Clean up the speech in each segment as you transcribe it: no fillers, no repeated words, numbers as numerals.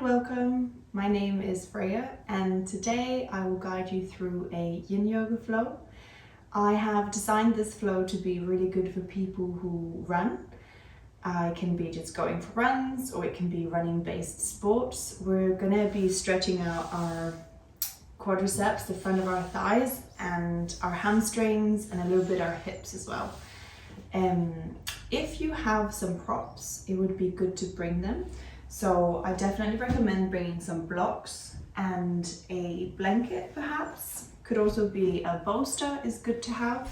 welcome. My name is Freja and today I will guide you through a yin yoga flow. I have designed this flow to be really good for people who run. It can be just going for runs or it can be running based sports. We're going to be stretching out our quadriceps, the front of our thighs, and our hamstrings and a little bit our hips as well. If you have some props, it would be good to bring them. So I definitely recommend bringing some blocks and a blanket perhaps. Could also be a bolster is good to have.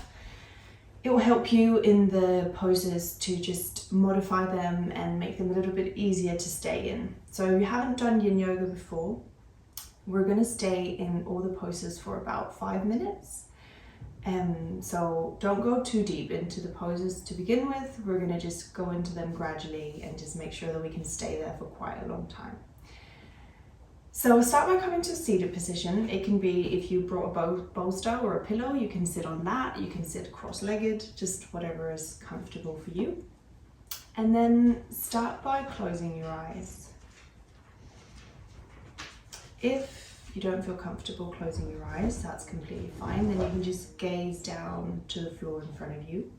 It will help you in the poses to just modify them and make them a little bit easier to stay in. So if you haven't done yin yoga before, we're going to stay in all the poses for about 5 minutes. So don't go too deep into the poses to begin with. We're going to just go into them gradually and just make sure that we can stay there for quite a long time. So start by coming to a seated position. It can be, if you brought a bolster or a pillow, you can sit on that. You can sit cross-legged, just whatever is comfortable for you. And then start by closing your eyes. If you don't feel comfortable closing your eyes, that's completely fine. Then you can just gaze down to the floor in front of you.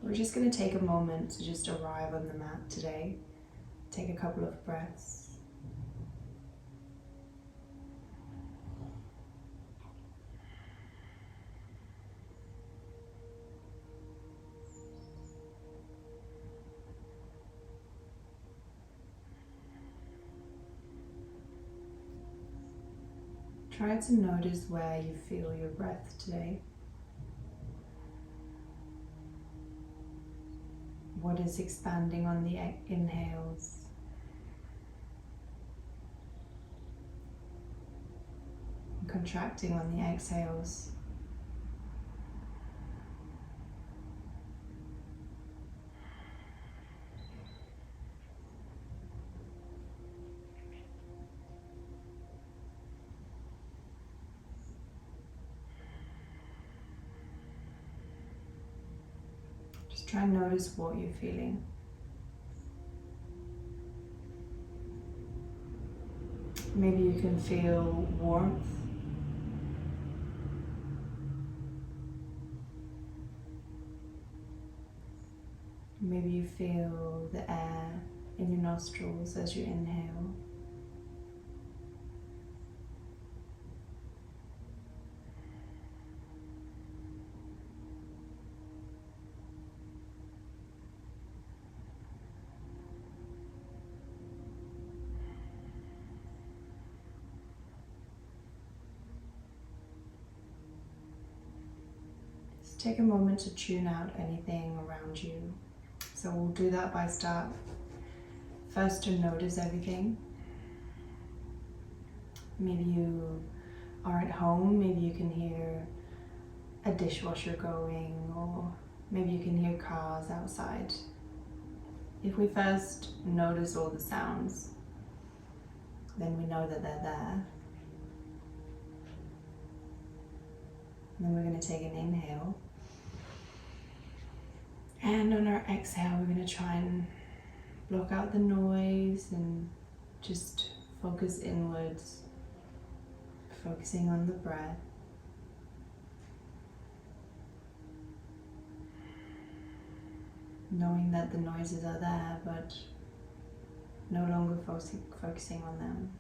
We're just going to take a moment to just arrive on the mat today. Take a couple of breaths. Try to notice where you feel your breath today. What is expanding on the inhales? And contracting on the exhales? Try and notice what you're feeling. Maybe you can feel warmth. Maybe you feel the air in your nostrils as you inhale. Take a moment to tune out anything around you. So we'll do that by first to notice everything. Maybe you are at home, maybe you can hear a dishwasher going, or maybe you can hear cars outside. If we first notice all the sounds, then we know that they're there. And then we're going to take an inhale. And on our exhale, we're going to try and block out the noise and just focus inwards, focusing on the breath. Knowing that the noises are there, but no longer focusing on them.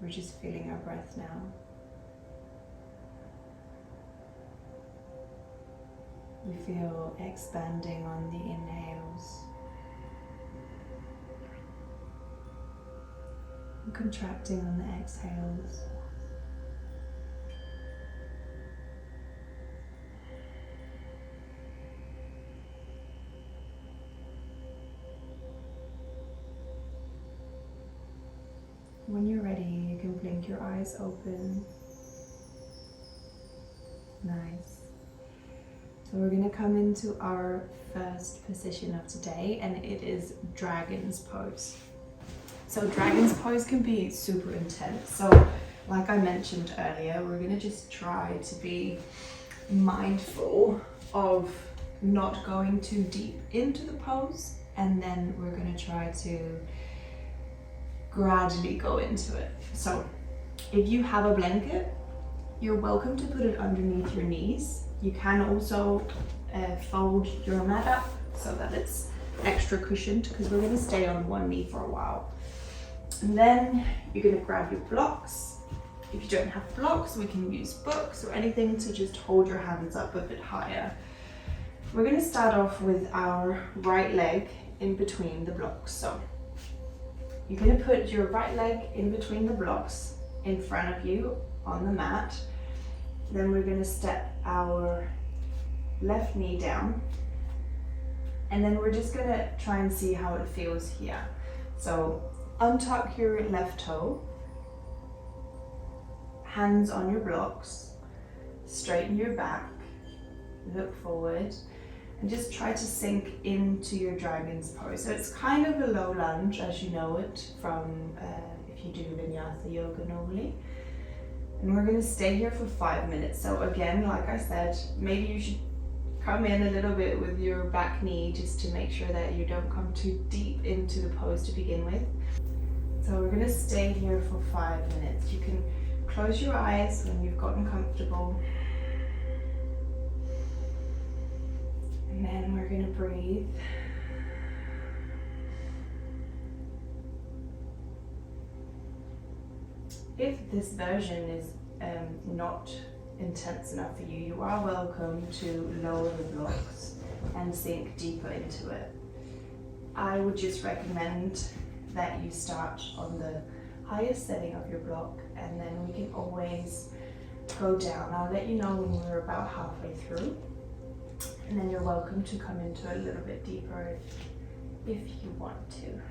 We're just feeling our breath now. We feel expanding on the inhales and contracting on the exhales. When you're ready, you can blink your eyes open. Nice. So we're going to come into our first position of today, and it is dragon's pose. So dragon's pose can be super intense. So like I mentioned earlier, we're gonna just try to be mindful of not going too deep into the pose, and then we're gonna try to gradually go into it. So if you have a blanket, you're welcome to put it underneath your knees. You can also fold your mat up so that it's extra cushioned, because we're going to stay on one knee for a while. And then you're going to grab your blocks. If you don't have blocks, we can use books or anything to just hold your hands up a bit higher. We're going to start off with our right leg in between the blocks. So you're going to put your right leg in between the blocks in front of you on the mat. Then we're going to step our left knee down, and then we're just going to try and see how it feels here. So untuck your left toe, hands on your blocks, straighten your back, look forward, and just try to sink into your dragon's pose. So it's kind of a low lunge, as you know it from if you do vinyasa yoga normally. And we're going to stay here for 5 minutes. So again, like I said, maybe you should come in a little bit with your back knee just to make sure that you don't come too deep into the pose to begin with. So we're going to stay here for 5 minutes. You can close your eyes when you've gotten comfortable. And then we're going to breathe. If this version is not intense enough for you, you are welcome to lower the blocks and sink deeper into it. I would just recommend that you start on the highest setting of your block, and then we can always go down. I'll let you know when we're about halfway through, and then you're welcome to come into it a little bit deeper if you want to.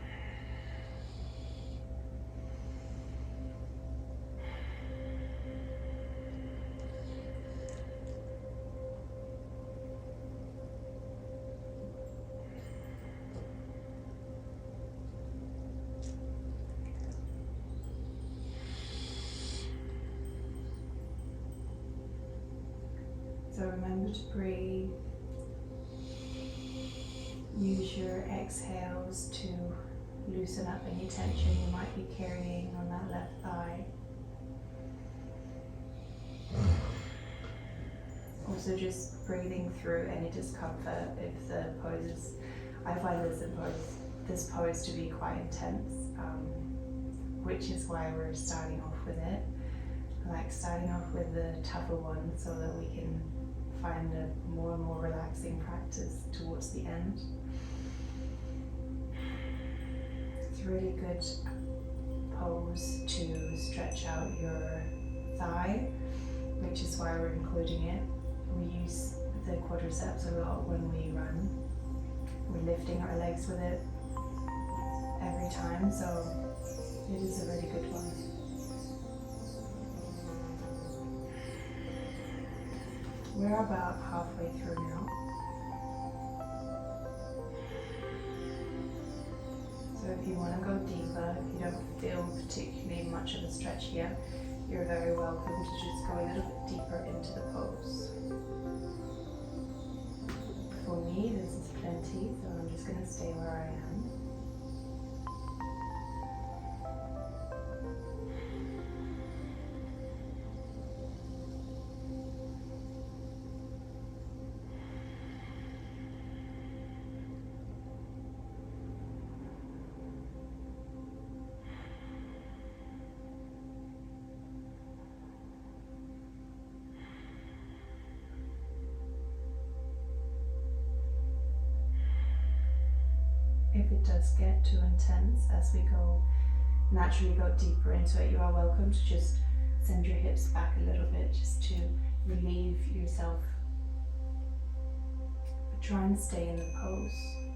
So remember to breathe. Use your exhales to loosen up any tension you might be carrying on that left thigh. Also just breathing through any discomfort if the poses, I find this pose to be quite intense, which is why we're starting off with it. I like starting off with the tougher one so that we can find a more and more relaxing practice towards the end. It's a really good pose to stretch out your thigh, which is why we're including it. We use the quadriceps a lot when we run. We're lifting our legs with it every time, so it is a really good one. We're about halfway through now. So if you want to go deeper, if you don't feel particularly much of a stretch here, you're very welcome to just go a little bit deeper into the pose. For me, this is plenty, so I'm just going to stay where I am. If it does get too intense as we naturally go deeper into it, you are welcome to just send your hips back a little bit just to relieve yourself. But try and stay in the pose.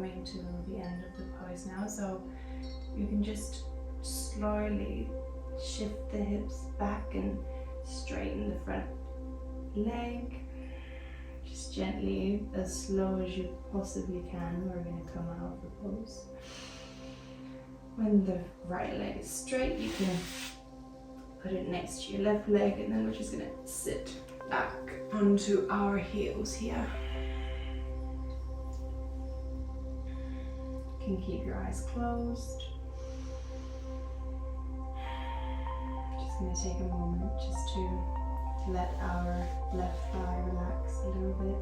coming to the end of the pose now, so you can just slowly shift the hips back and straighten the front leg. Just gently, as slow as you possibly can, we're going to come out of the pose. When the right leg is straight, you can put it next to your left leg, and then we're just going to sit back onto our heels here. You can keep your eyes closed. Just going to take a moment just to let our left thigh relax a little bit.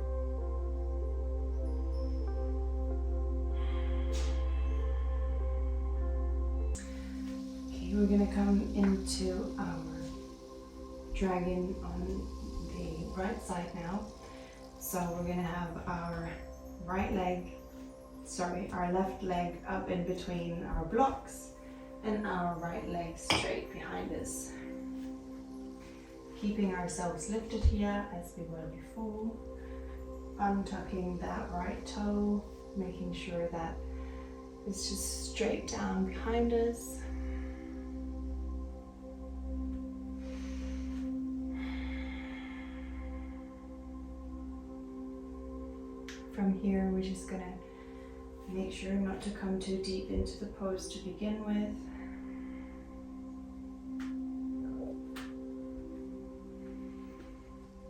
Okay, we're going to come into our dragon on the right side now. So we're going to have our our left leg up in between our blocks and our right leg straight behind us. Keeping ourselves lifted here as we were before, untucking that right toe, making sure that it's just straight down behind us. From here, we're just going to make sure not to come too deep into the pose to begin with.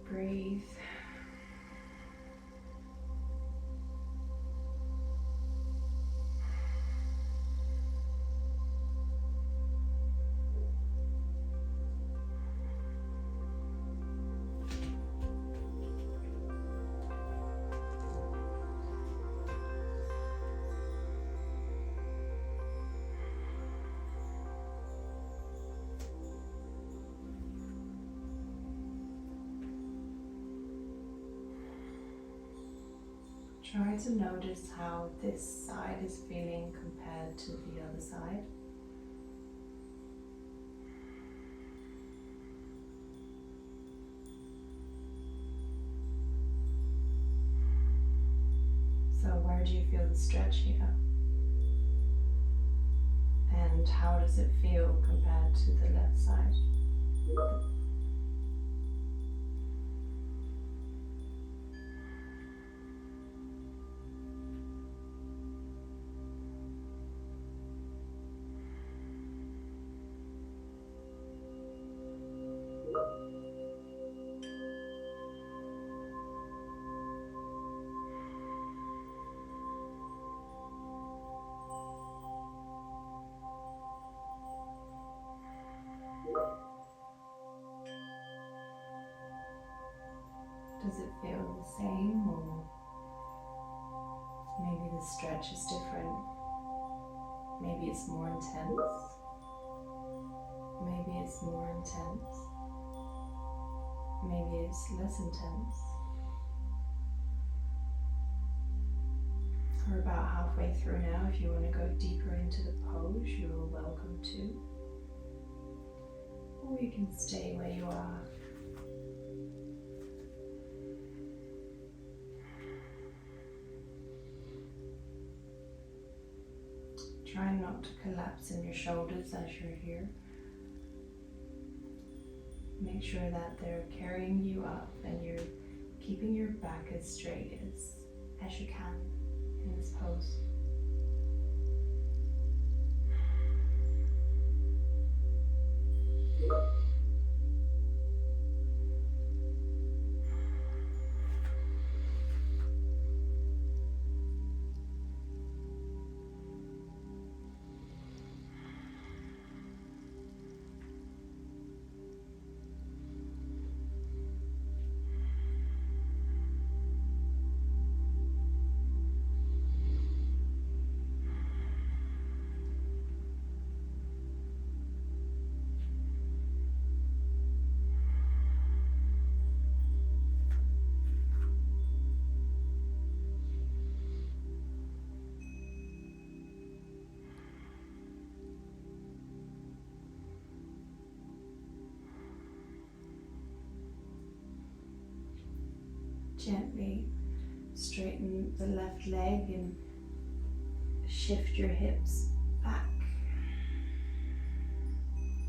Breathe. Try to notice how this side is feeling compared to the other side. So where do you feel the stretch here? And how does it feel compared to the left side? Does it feel the same, or maybe the stretch is different? Maybe it's more intense. Maybe it's more intense. Maybe it's less intense. We're about halfway through now. If you want to go deeper into the pose, you're welcome to. Or you can stay where you are. Try not to collapse in your shoulders as you're here. Make sure that they're carrying you up and you're keeping your back as straight as you can in this pose. Gently straighten the left leg and shift your hips back.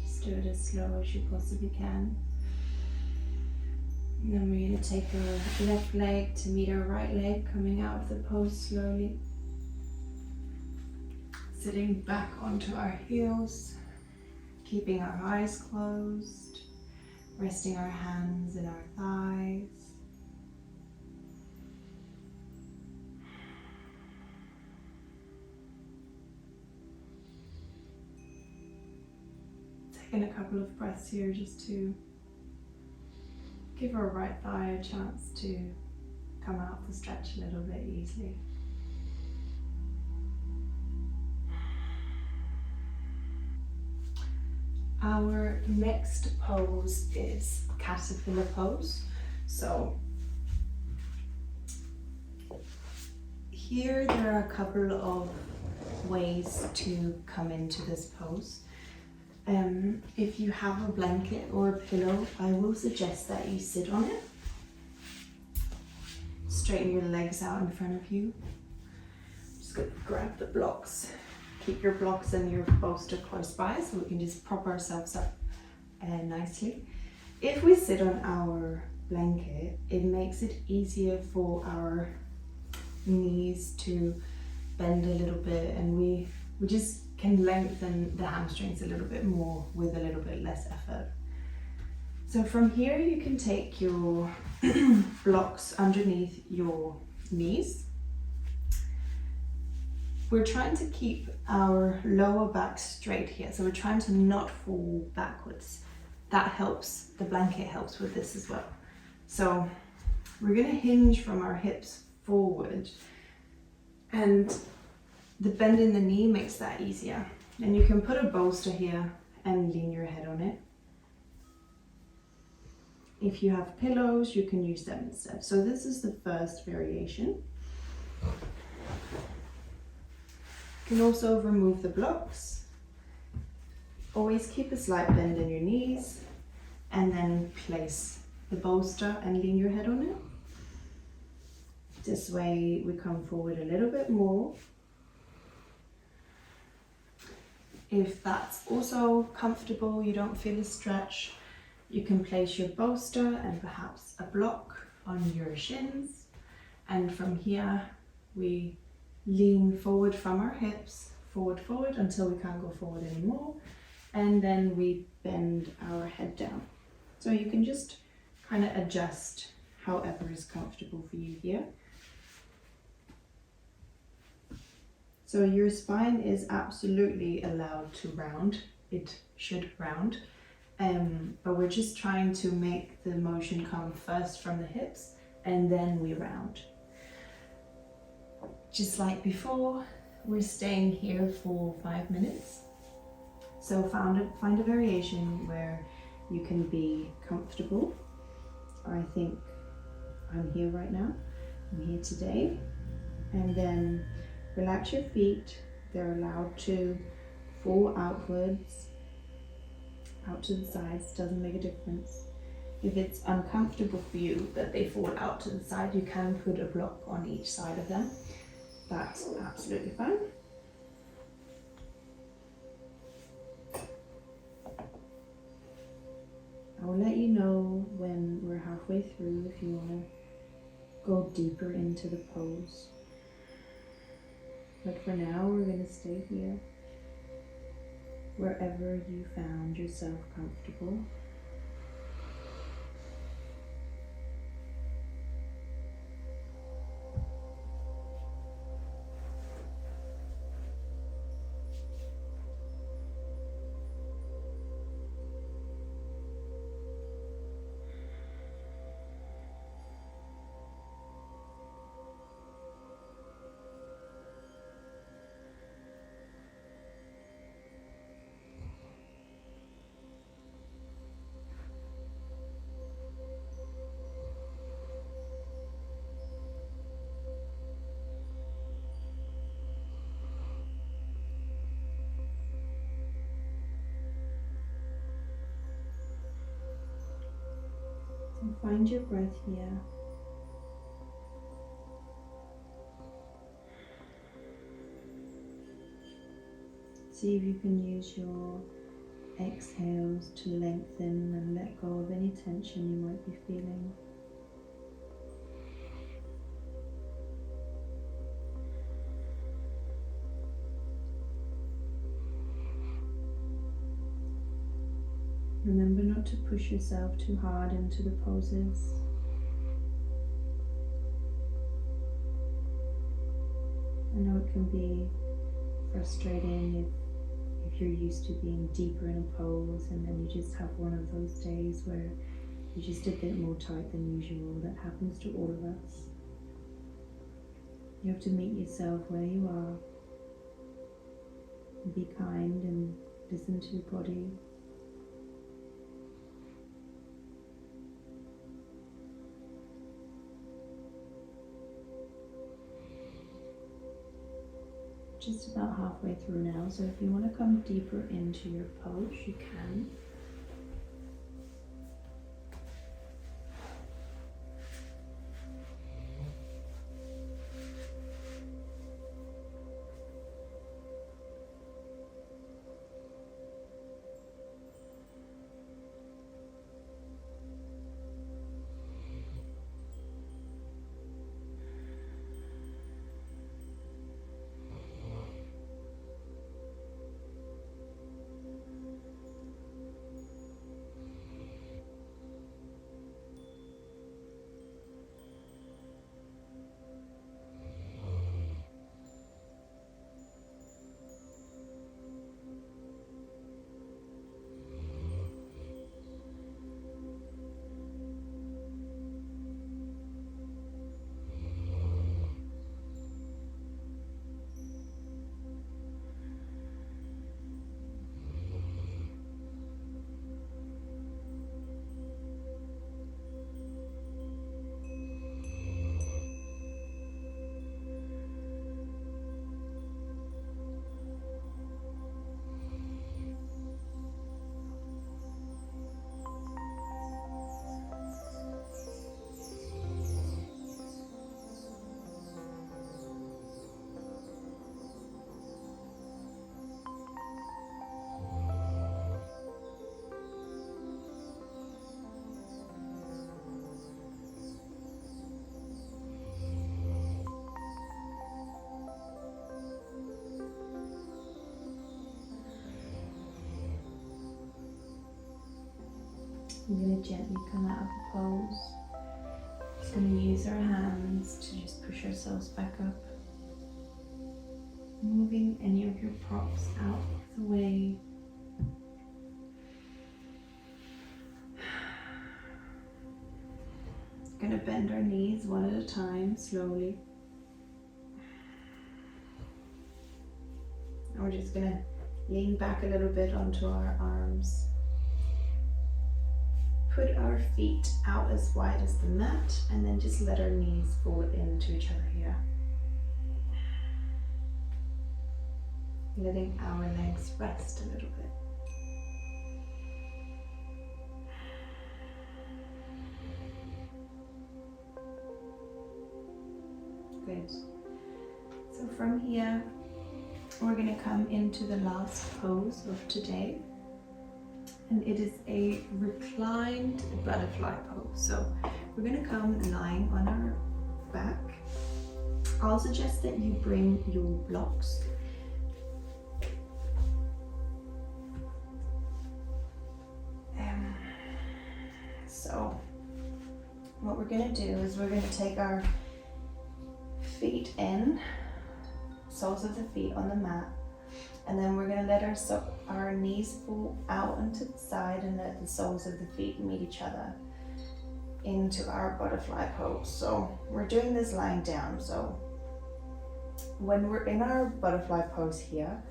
Just do it as slow as you possibly can. And then we're going to take our left leg to meet our right leg, coming out of the pose slowly. Sitting back onto our heels, keeping our eyes closed, resting our hands in our thighs. Taking a couple of breaths here just to give our right thigh a chance to come out the stretch a little bit easily. Our next pose is caterpillar pose. So here there are a couple of ways to come into this pose. If you have a blanket or a pillow, I will suggest that you sit on it. Straighten your legs out in front of you. Just gonna grab the blocks. Keep your blocks and your bolster close by so we can just prop ourselves up nicely. If we sit on our blanket, it makes it easier for our knees to bend a little bit, and we just can lengthen the hamstrings a little bit more with a little bit less effort. So from here you can take your blocks underneath your knees. We're trying to keep our lower back straight here, so we're trying to not fall backwards. That helps, the blanket helps with this as well. So we're gonna hinge from our hips forward, and the bend in the knee makes that easier. And you can put a bolster here and lean your head on it. If you have pillows, you can use them instead. So this is the first variation. You can also remove the blocks. Always keep a slight bend in your knees, and then place the bolster and lean your head on it. This way we come forward a little bit more. If that's also comfortable, you don't feel a stretch, you can place your bolster and perhaps a block on your shins. And from here, we lean forward from our hips, forward until we can't go forward anymore. And then we bend our head down. So you can just kind of adjust however is comfortable for you here. So your spine is absolutely allowed to round. It should round. But we're just trying to make the motion come first from the hips and then we round. Just like before, we're staying here for 5 minutes. So find a variation where you can be comfortable. I think I'm here right now. I'm here today. And then relax your feet. They're allowed to fall outwards, out to the sides, doesn't make a difference. If it's uncomfortable for you that they fall out to the side, you can put a block on each side of them. That's absolutely fine. I will let you know when we're halfway through if you want to go deeper into the pose. But for now, we're going to stay here, wherever you found yourself comfortable. So find your breath here. See if you can use your exhales to lengthen and let go of any tension you might be feeling. Remember not to push yourself too hard into the poses. I know it can be frustrating if you're used to being deeper in a pose and then you just have one of those days where you're just a bit more tight than usual. That happens to all of us. You have to meet yourself where you are. Be kind and listen to your body. Just about halfway through now, so if you want to come deeper into your pose, you can. We're going to gently come out of the pose. Just going to use our hands to just push ourselves back up. Moving any of your props out of the way. Going to bend our knees one at a time, slowly. And we're just going to lean back a little bit onto our arms. Put our feet out as wide as the mat and then just let our knees fall into each other here. Letting our legs rest a little bit. Good. So from here, we're going to come into the last pose of today. And it is a reclined butterfly pose. So we're going to come lying on our back. I'll suggest that you bring your blocks. So what we're going to do is we're going to take our feet in, soles of the feet on the mat. And then we're going to let our knees fall out onto the side and let the soles of the feet meet each other into our butterfly pose. So we're doing this lying down. So when we're in our butterfly pose here,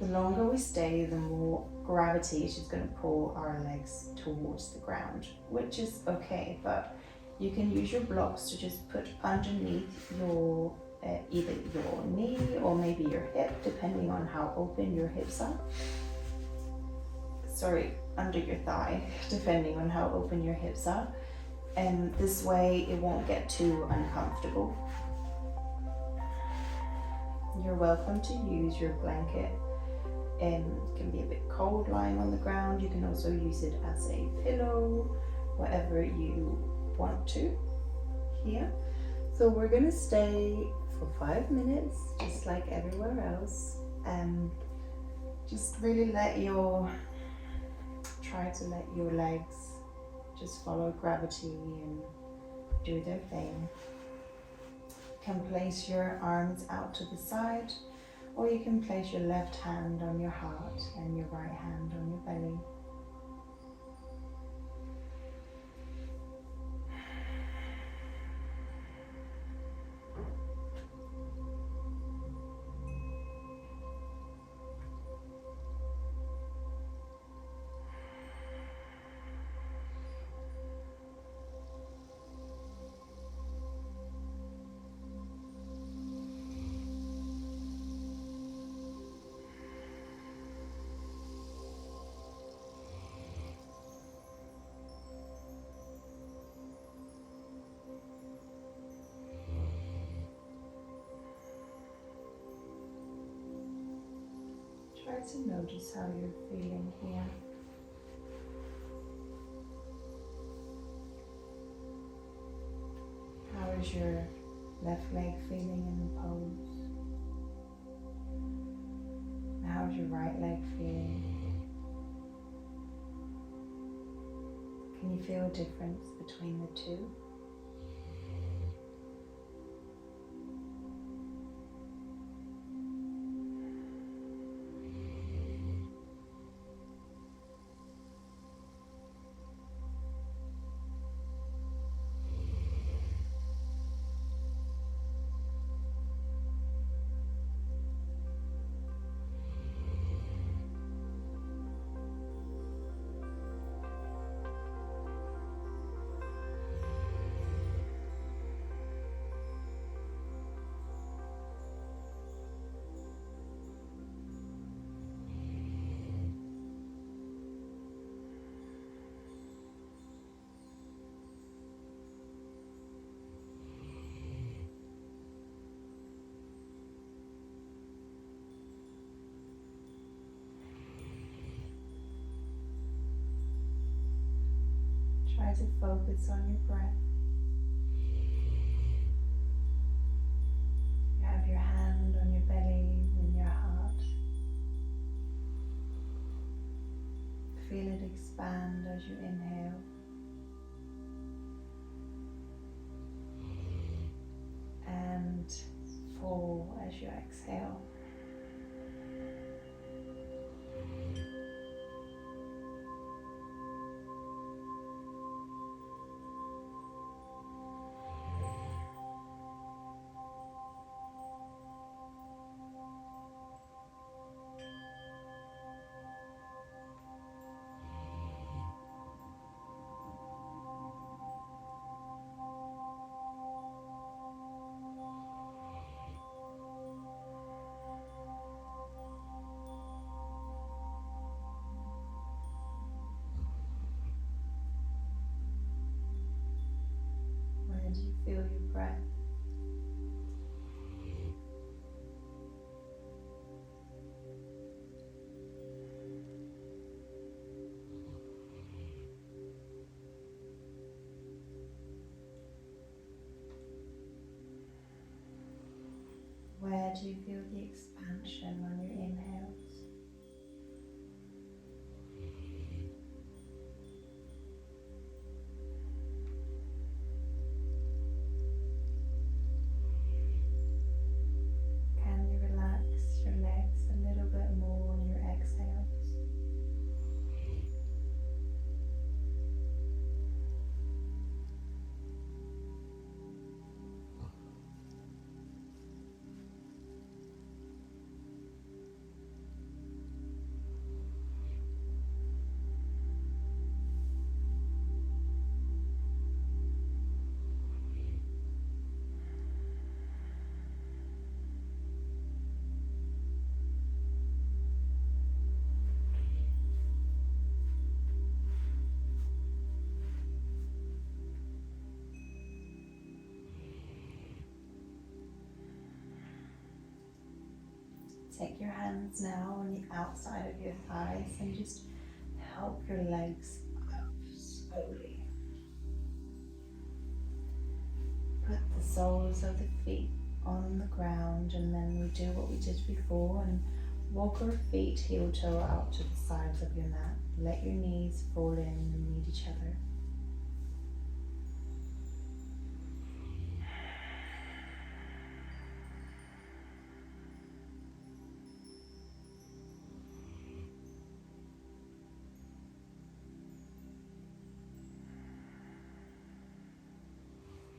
the longer we stay, the more gravity is just going to pull our legs towards the ground, which is okay, but you can use your blocks to just put underneath your either your knee or maybe your hip, depending on how open your hips are. Sorry, under your thigh, depending on how open your hips are. And this way it won't get too uncomfortable. You're welcome to use your blanket It can be a bit cold lying on the ground. You can also use it as a pillow, whatever you want to here. So we're gonna stay for 5 minutes, just like everywhere else, and just really try to let your legs just follow gravity and do their thing. You can place your arms out to the side, or you can place your left hand on your heart and your right hand on your belly. Try to notice how you're feeling here. How is your left leg feeling in the pose? How is your right leg feeling? Can you feel a difference between the two? Try to focus on your breath. You have your hand on your belly and your heart. Feel it expand as you inhale. And fall as you exhale. Where do you feel your breath? Where do you feel the expansion on your inhales? Can you relax your legs a little bit more on your exhales? take your hands now on the outside of your thighs and just help your legs up slowly. Put the soles of the feet on the ground, and then we do what we did before and walk our feet heel toe out to the sides of your mat. Let your knees fall in and meet each other.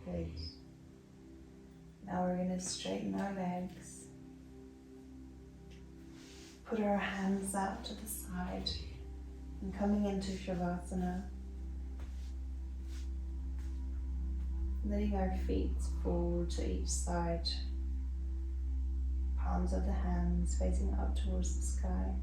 Good. Now we're going to straighten our legs. Put our hands out to the side and coming into Shavasana. Letting our feet fall to each side. Palms of the hands facing up towards the sky.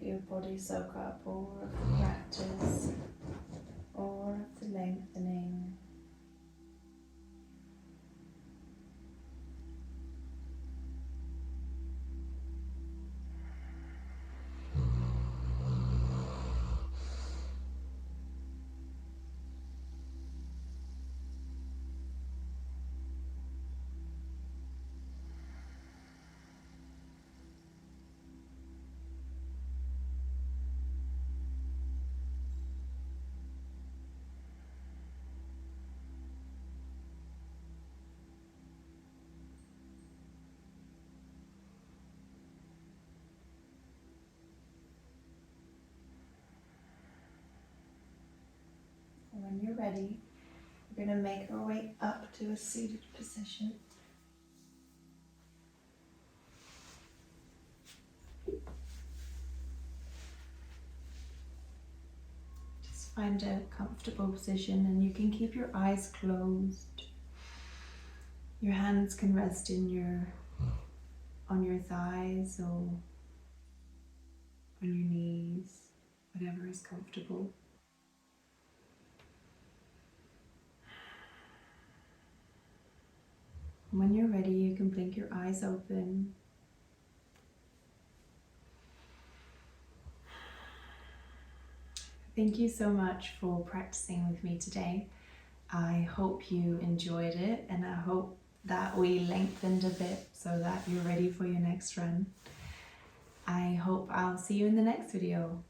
Your body soak up all of the practice, all of the lengthening. When you're ready, we're going to make our way up to a seated position. Just find a comfortable position, and you can keep your eyes closed. Your hands can rest on your thighs or on your knees, whatever is comfortable. When you're ready, you can blink your eyes open. Thank you so much for practicing with me today. I hope you enjoyed it, and I hope that we lengthened a bit so that you're ready for your next run. I hope I'll see you in the next video.